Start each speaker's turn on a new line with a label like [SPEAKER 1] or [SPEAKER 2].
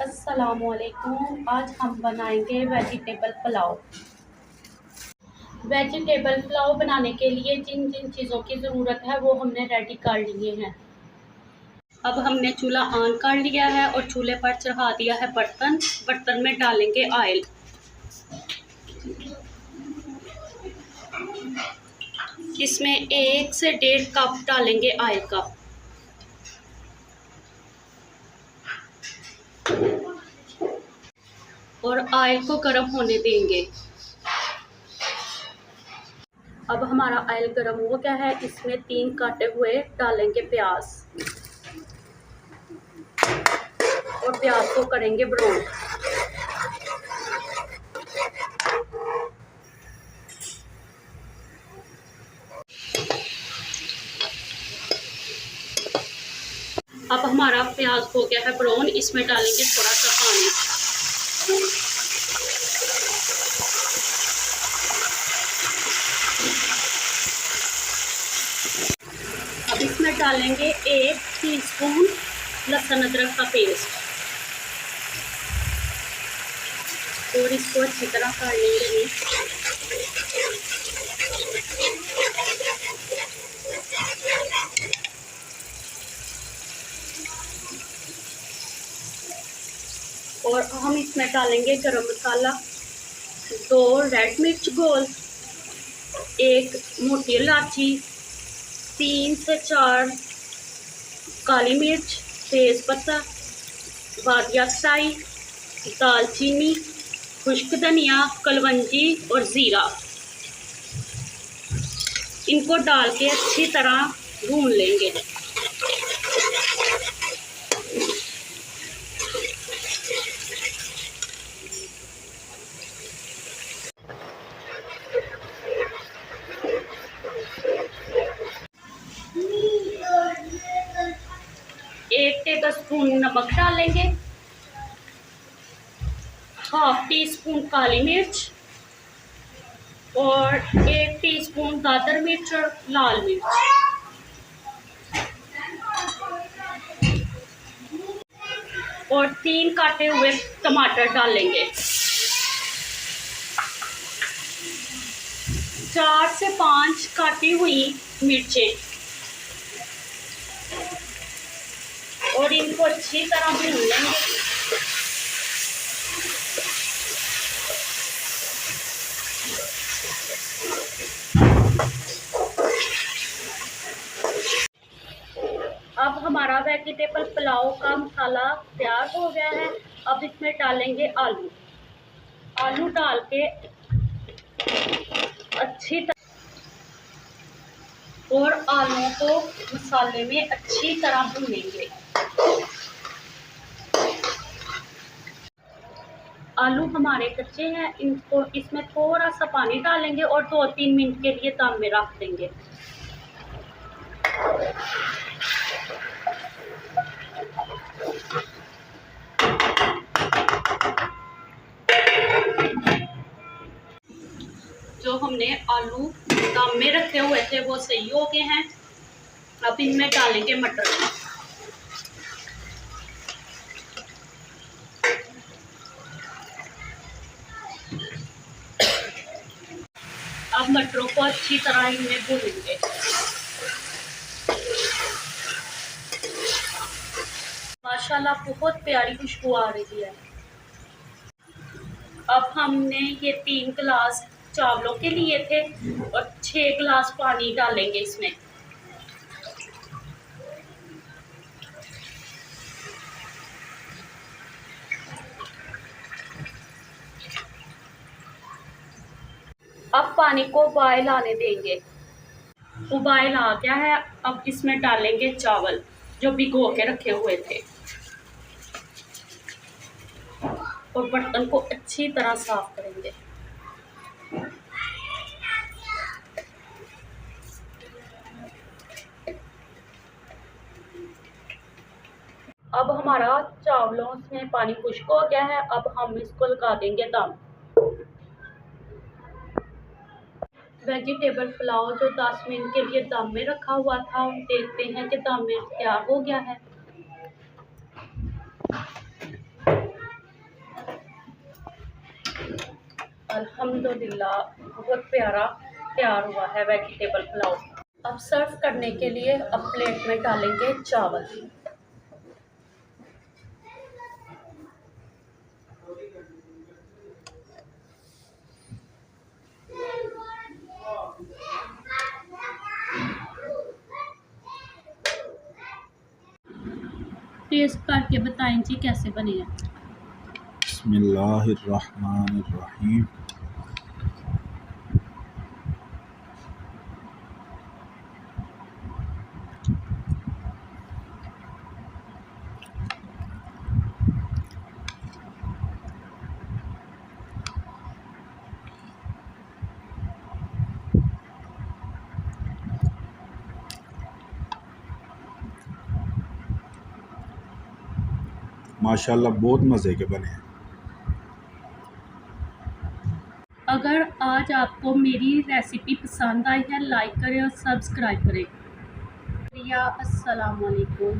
[SPEAKER 1] अस्सलामुअलैकुम। आज हम बनाएंगे वेजिटेबल पुलाव। वेजिटेबल पुलाव बनाने के लिए जिन जिन चीज़ों की ज़रूरत है वो हमने रेडी कर लिए हैं। अब हमने चूल्हा ऑन कर लिया है और चूल्हे पर चढ़ा दिया है बर्तन। बर्तन में डालेंगे ऑयल। इसमें 1 से 1.5 कप डालेंगे ऑयल का। और ऑयल को गर्म होने देंगे। अब हमारा ऑयल गर्म हो गया है। इसमें 3 काटे हुए डालेंगे प्याज और प्याज को करेंगे ब्राउन। अब हमारा प्याज हो गया है ब्राउन। इसमें डालेंगे थोड़ा सा पानी। अब इसमें डालेंगे 1 टीस्पून लहसुन अदरक का पेस्ट और इसको अच्छी तरह कर लेंगे। और हम इसमें डालेंगे गरम मसाला, 2 रेड मिर्च गोल, 1 मोटी इलायची, 3 से 4 काली मिर्च, तेज़पत्ता, बादिया साई, दालचीनी, खुश्क धनिया, कलवंजी और ज़ीरा। इनको डाल के अच्छी तरह भून लेंगे। एक टेबलस्पून नमक डालेंगे, ½ टीस्पून काली मिर्च और 1 टीस्पून दादर मिर्च और लाल मिर्च और 3 काटे हुए टमाटर डालेंगे। 4 से 5 काटी हुई मिर्चें और इनको अच्छी तरह भून लेंगे। अब हमारा वेजिटेबल पुलाव का मसाला तैयार हो गया है। अब इसमें डालेंगे आलू। आलू डाल के अच्छी तरह और आलू को मसाले में अच्छी तरह भूनेंगे। आलू हमारे कच्चे हैं, इनको इसमें थोड़ा सा पानी डालेंगे और 2-3 मिनट के लिए दम में रख देंगे। जो हमने आलू दम में रखे हुए थे वो सही हो गए हैं। अब इनमें डालेंगे मटर। अब मटरों को अच्छी तरह इनमें भूनेंगे। माशाल्लाह बहुत प्यारी खुशबू आ रही है। अब हमने ये 3 गिलास चावलों के लिए थे और 6 गिलास पानी डालेंगे इसमें। अब पानी को उबाल आने देंगे। उबाल आ गया है। अब इसमें डालेंगे चावल जो भिगो के रखे हुए थे और बर्तन को अच्छी तरह साफ करेंगे। अब हमारा चावलों में पानी खुश्क हो गया है। अब हम इसको लगा देंगे दम। वेजिटेबल पुलाव जो 10 मिनट के लिए दम में रखा हुआ था, हम देखते हैं कि दम में तैयार हो गया है। अल्हम्दुलिल्लाह बहुत प्यारा तैयार हुआ है वेजिटेबल पुलाव। अब सर्व करने के लिए अब प्लेट में डालेंगे चावल। टेस्ट करके बताएं जी कैसे बने हैं।
[SPEAKER 2] बिस्मिल्लाहिर्रहमानिर्रहीम। माशाल्लाह बहुत मज़े के बने हैं।
[SPEAKER 1] अगर आज आपको मेरी रेसिपी पसंद आई है लाइक करें और सब्सक्राइब करें। अस्सलाम वालेकुम।